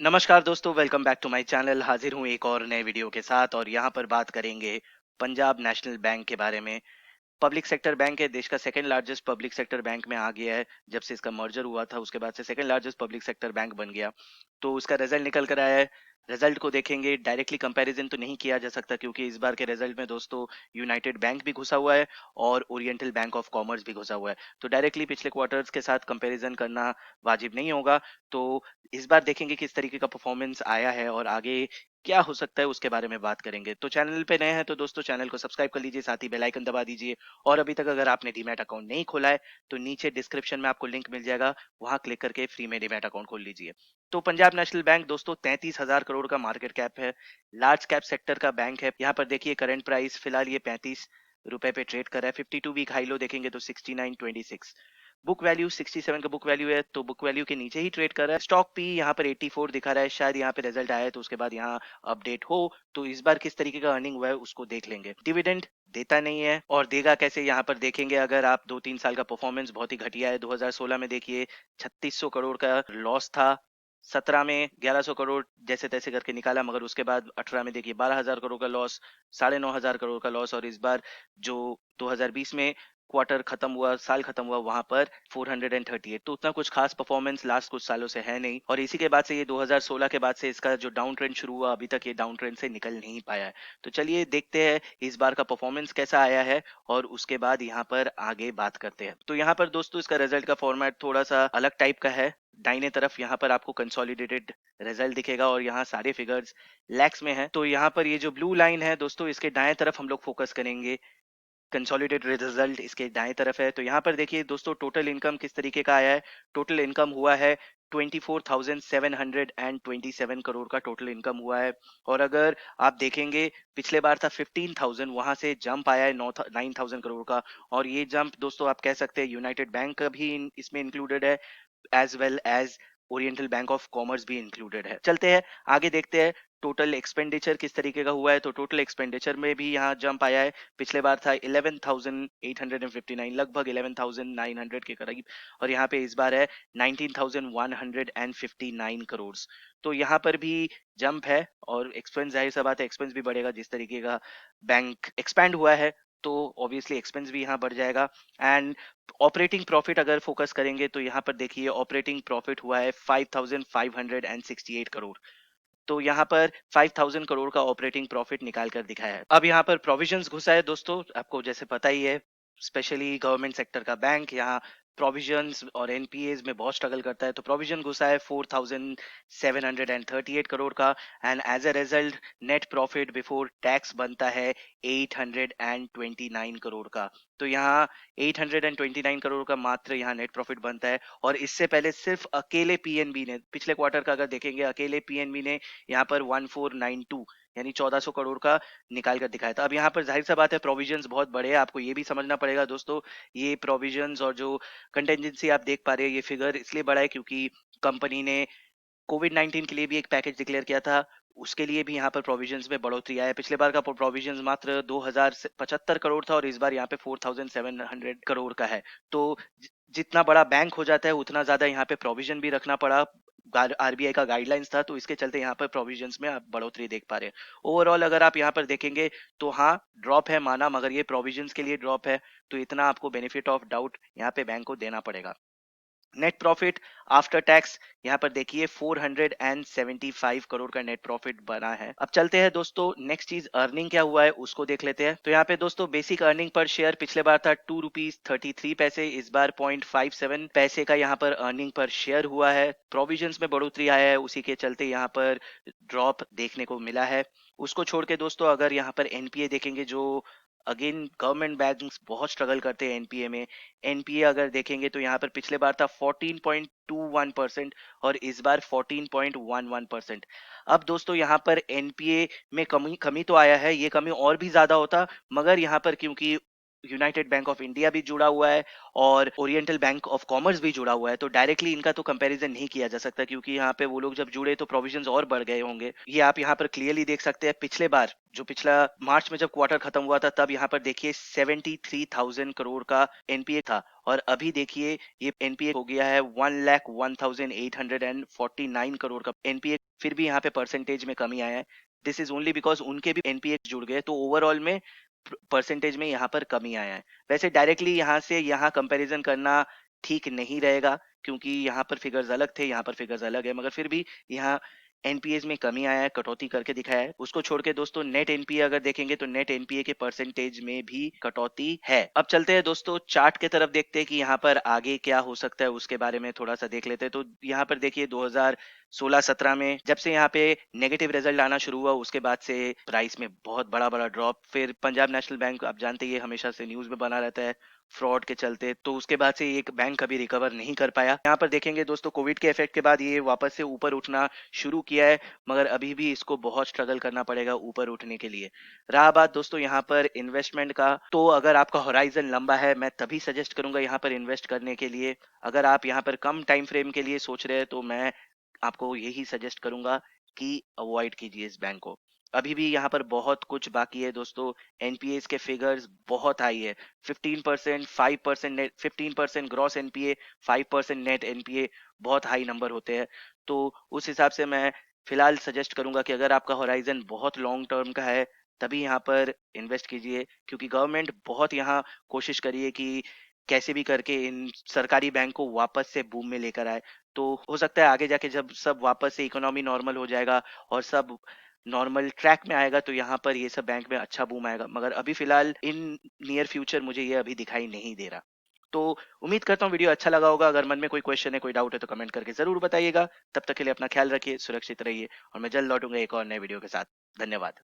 नमस्कार दोस्तों, welcome back to my channel. हाजिर हूँ एक और नए वीडियो के साथ और यहाँ पर बात करेंगे पंजाब नेशनल बैंक के बारे में। पब्लिक सेक्टर बैंक है, देश का second largest public sector bank में आ गया है। जब से इसका मर्जर हुआ था उसके बाद से second largest public sector bank बन गया। तो उसका रिजल्ट निकल कर आया है। रिजल्ट को देखेंगे, डायरेक्टली कंपैरिजन तो नहीं किया जा सकता क्योंकि इस बार के रिजल्ट में दोस्तों यूनाइटेड बैंक भी घुसा हुआ है और ओरिएंटल बैंक ऑफ कॉमर्स भी घुसा हुआ है। तो डायरेक्टली पिछले क्वार्टर्स के साथ कंपैरिजन करना वाजिब नहीं होगा। तो इस बार देखेंगे किस तरीके का परफॉर्मेंस आया है और आगे क्या हो सकता है उसके बारे में बात करेंगे। तो चैनल पे नए हैं तो दोस्तों चैनल को सब्सक्राइब कर लीजिए, साथ ही बेल आइकन दबा दीजिए। और अभी तक अगर आपने डीमैट अकाउंट नहीं खोला है तो नीचे डिस्क्रिप्शन में आपको लिंक मिल जाएगा, वहां क्लिक करके फ्री में डीमैट अकाउंट खोल लीजिए। तो पंजाब नेशनल बैंक दोस्तों 33,000 करोड़ का मार्केट कैप है। लार्ज कैप सेक्टर का बैंक है। यहाँ पर देखिए करंट प्राइस फिलहाल ये 35 रुपए पे ट्रेड कर रहा है। 52 वीक हाई लो देखेंगे तो 69.26। बुक वैल्यू 67 का बुक वैल्यू है, तो बुक वैल्यू के नीचे ही ट्रेड कर रहा है। स्टॉक पी यहाँ पर 84 दिखा रहा है। शायद यहाँ पे रिजल्ट आया है तो उसके बाद यहाँ अपडेट हो तो इस बार किस तरीके का अर्निंग हुआ है उसको देख लेंगे। डिविडेंड देता नहीं है और देगा कैसे यहाँ पर देखेंगे। अगर आप 2-3 साल का परफॉर्मेंस बहुत ही घटिया है। 2016 में देखिए 3600 करोड़ का लॉस था। 17 में 1100 करोड़ जैसे तैसे करके निकाला, मगर उसके बाद 18 में देखिए 12,000 करोड़ का लॉस, 9,500 करोड़ का लॉस। और इस बार जो 2020 में क्वार्टर खत्म हुआ, साल खत्म हुआ, वहां पर 438। तो उतना कुछ खास परफॉर्मेंस लास्ट कुछ सालों से है नहीं। और इसी के बाद से ये 2016 के बाद से इसका जो डाउन ट्रेंड शुरू हुआ, अभी तक ये डाउन ट्रेंड से निकल नहीं पाया है। तो चलिए देखते हैं इस बार का परफॉर्मेंस कैसा आया है और उसके बाद यहाँ पर आगे बात करते हैं। तो यहाँ पर दोस्तों इसका रिजल्ट का फॉर्मेट थोड़ा सा अलग टाइप का है। दाहिने तरफ यहाँ पर आपको कंसोलिडेटेड रिजल्ट दिखेगा और यहाँ सारे फिगर्स लैक्स में है। तो यहाँ पर ये जो ब्लू लाइन है दोस्तों, इसके दाएं तरफ हम लोग फोकस करेंगे। कंसोलिडेटेड रिजल्ट इसके दाएं तरफ है। तो यहाँ पर देखिए दोस्तों टोटल इनकम किस तरीके का आया है। टोटल इनकम हुआ है 24,727 करोड़ का टोटल इनकम हुआ है। और अगर आप देखेंगे पिछले बार था 15,000, वहां से जंप आया है 9,000 करोड़ का। और ये जंप दोस्तों आप कह सकते हैं यूनाइटेड बैंक का भी इसमें इंक्लूडेड है, as well as Oriental Bank of Commerce भी इंक्लूडेड है। चलते हैं आगे देखते हैं टोटल एक्सपेंडिचर किस तरीके का हुआ है। तो टोटल एक्सपेंडिचर में भी यहाँ जंप आया है। पिछले बार था 11,859, लगभग 11,900 के करीब। और यहाँ पे इस बार है 19,159 करोड़। तो यहाँ पर भी जंप है और एक्सपेंस, जाहिर सा बात है एक्सपेंस भी बढ़ेगा। जिस तरीके का बैंक एक्सपैंड हुआ है तो ऑब्वियसली एक्सपेंस भी यहाँ बढ़ जाएगा। एंड ऑपरेटिंग प्रॉफिट अगर फोकस करेंगे तो यहाँ पर देखिए ऑपरेटिंग प्रॉफिट हुआ है 5,568 करोड़। तो यहाँ पर 5,000 करोड़ का ऑपरेटिंग प्रॉफिट निकाल कर दिखाया है। अब यहाँ पर प्रोविजंस घुसा है दोस्तों, आपको जैसे पता ही है स्पेशली गवर्नमेंट सेक्टर का बैंक यहाँ प्रोविजंस और एनपीएज में बहुत स्ट्रगल करता है। तो प्रोविजन घुसा है 4,738 करोड़ का। And as a result net profit before tax बनता है 829 करोड़ का। तो यहाँ 829 करोड़ का मात्र यहाँ नेट प्रॉफिट बनता है। और इससे पहले सिर्फ अकेले पीएनबी ने पिछले क्वार्टर का अगर देखेंगे, अकेले पीएनबी ने यहाँ पर 1492 यानी 1400 करोड़ का निकाल कर दिखाया था। अब यहाँ पर जाहिर सा बात है प्रोविजंस बहुत बड़े हैं, आपको ये भी समझना पड़ेगा दोस्तों। ये प्रोविजंस और जो कंटेंजेंसी आप देख पा रहे हैं, ये फिगर इसलिए बड़ा है क्योंकि कंपनी ने कोविड-19 के लिए भी एक पैकेज डिक्लेयर किया था। उसके लिए भी यहाँ पर प्रोविजंस में बढ़ोतरी आया है। पिछले बार का प्रोविजंस मात्र 2,075 करोड़ था और इस बार यहाँ पे 4,700 करोड़ का है। तो जितना बड़ा बैंक हो जाता है उतना ज्यादा यहाँ पे प्रोविजन भी रखना पड़ा। आरबीआई का गाइडलाइंस था तो इसके चलते यहाँ पर प्रोविजंस में आप बढ़ोतरी देख पा रहे हैं। ओवरऑल अगर आप यहाँ पर देखेंगे तो हाँ ड्रॉप है माना, मगर ये प्रोविजंस के लिए ड्रॉप है। तो इतना आपको बेनिफिट ऑफ डाउट यहाँ पे बैंक को देना पड़ेगा। नेट प्रॉफिट आफ्टर टैक्स यहाँ पर देखिए 475 करोड़ का नेट प्रॉफिट बना है। अब चलते हैं दोस्तों नेक्स्ट चीज अर्निंग क्या हुआ है उसको देख लेते हैं। तो यहाँ पे दोस्तों बेसिक अर्निंग पर शेयर पिछले बार था 2 रुपीज 33 पैसे, इस बार 0.57 का यहाँ पर अर्निंग पर शेयर हुआ है। प्रोविजंस में बढ़ोतरी आया है, उसी के चलते यहाँ पर ड्रॉप देखने को मिला है। उसको छोड़ के दोस्तों अगर यहाँ पर एनपीए देखेंगे, जो अगेन गवर्नमेंट बैंक्स बहुत स्ट्रगल करते हैं एनपीए में। एनपीए अगर देखेंगे तो यहाँ पर पिछले बार था 14.21% और इस बार 14.11%। अब दोस्तों यहाँ पर एनपीए में कमी कमी तो आया है, ये कमी और भी ज्यादा होता, मगर यहाँ पर क्योंकि यूनाइटेड बैंक ऑफ इंडिया भी जुड़ा हुआ है और ओरिएंटल बैंक ऑफ कॉमर्स भी जुड़ा हुआ है, तो डायरेक्टली इनका तो कंपैरिजन नहीं किया जा सकता क्योंकि यहाँ पे वो लोग जब जुड़े तो प्रोविजंस और बढ़ गए होंगे। ये आप यहाँ पर क्लियरली देख सकते हैं। पिछले बार जो पिछला मार्च में जब क्वार्टर खत्म हुआ था तब यहाँ पर देखिए 73,000 करोड़ का एनपीए था और अभी देखिए ये एनपीए हो गया है 1,01,849 करोड़ का एनपीए। फिर भी यहाँ पे परसेंटेज में कमी आया है। दिस इज ओनली बिकॉज उनके भी एनपीए जुड़ गए, तो ओवरऑल में परसेंटेज में यहाँ पर कमी आया है। वैसे डायरेक्टली यहाँ से यहाँ कंपैरिजन करना ठीक नहीं रहेगा, क्योंकि यहाँ पर फिगर्स अलग थे, यहाँ पर फिगर्स अलग है, मगर फिर भी यहाँ एनपीएस में कमी आया है, कटौती करके दिखाया है। उसको छोड़ के दोस्तों नेट एनपीए अगर देखेंगे तो नेट एनपीए के परसेंटेज में भी कटौती है। अब चलते हैं दोस्तों चार्ट के तरफ, देखते हैं कि यहाँ पर आगे क्या हो सकता है, उसके बारे में थोड़ा सा देख लेते हैं। तो यहाँ पर देखिए 2016-17 में जब से यहाँ पे नेगेटिव रिजल्ट आना शुरू हुआ, उसके बाद से प्राइस में बहुत बड़ा बड़ा ड्रॉप। फिर पंजाब नेशनल बैंक, आप जानते हैं ये हमेशा से न्यूज में बना रहता है फ्रॉड के चलते, तो उसके बाद से एक बैंक कभी रिकवर नहीं कर पाया। यहाँ पर देखेंगे दोस्तों कोविड के इफेक्ट के बाद ये वापस से ऊपर उठना शुरू किया है, मगर अभी भी इसको बहुत स्ट्रगल करना पड़ेगा ऊपर उठने के लिए। रहा बात दोस्तों यहाँ पर इन्वेस्टमेंट का, तो अगर आपका होराइजन लंबा है, मैं तभी सजेस्ट करूंगा यहाँ पर इन्वेस्ट करने के लिए। अगर आप यहाँ पर कम टाइम फ्रेम के लिए सोच रहे हैं तो मैं आपको यही सजेस्ट करूंगा कि अवॉइड कीजिए इस बैंक को। अभी भी यहाँ पर बहुत कुछ बाकी है दोस्तों। एनपीएस के फिगर्स बहुत हाई है, 15%, 5% net, 15% gross NPA, 5% net NPA, बहुत हाई नंबर होते हैं। तो उस हिसाब से मैं फिलहाल सजेस्ट करूंगा कि अगर आपका होराइजन बहुत लॉन्ग टर्म का है तभी यहाँ पर इन्वेस्ट कीजिए, क्योंकि गवर्नमेंट बहुत यहाँ कोशिश करिए कि कैसे भी करके इन सरकारी बैंक को वापस से बूम में लेकर आए। तो हो सकता है आगे जाके जब सब वापस से इकोनॉमी नॉर्मल हो जाएगा और सब नॉर्मल ट्रैक में आएगा, तो यहाँ पर ये सब बैंक में अच्छा बूम आएगा, मगर अभी फिलहाल इन नियर फ्यूचर मुझे ये अभी दिखाई नहीं दे रहा। तो उम्मीद करता हूँ वीडियो अच्छा लगा होगा। अगर मन में कोई क्वेश्चन है, कोई डाउट है, तो कमेंट करके जरूर बताइएगा। तब तक के लिए अपना ख्याल रखिए, सुरक्षित रहिए, और मैं जल्द लौटूंगा एक और नए वीडियो के साथ। धन्यवाद।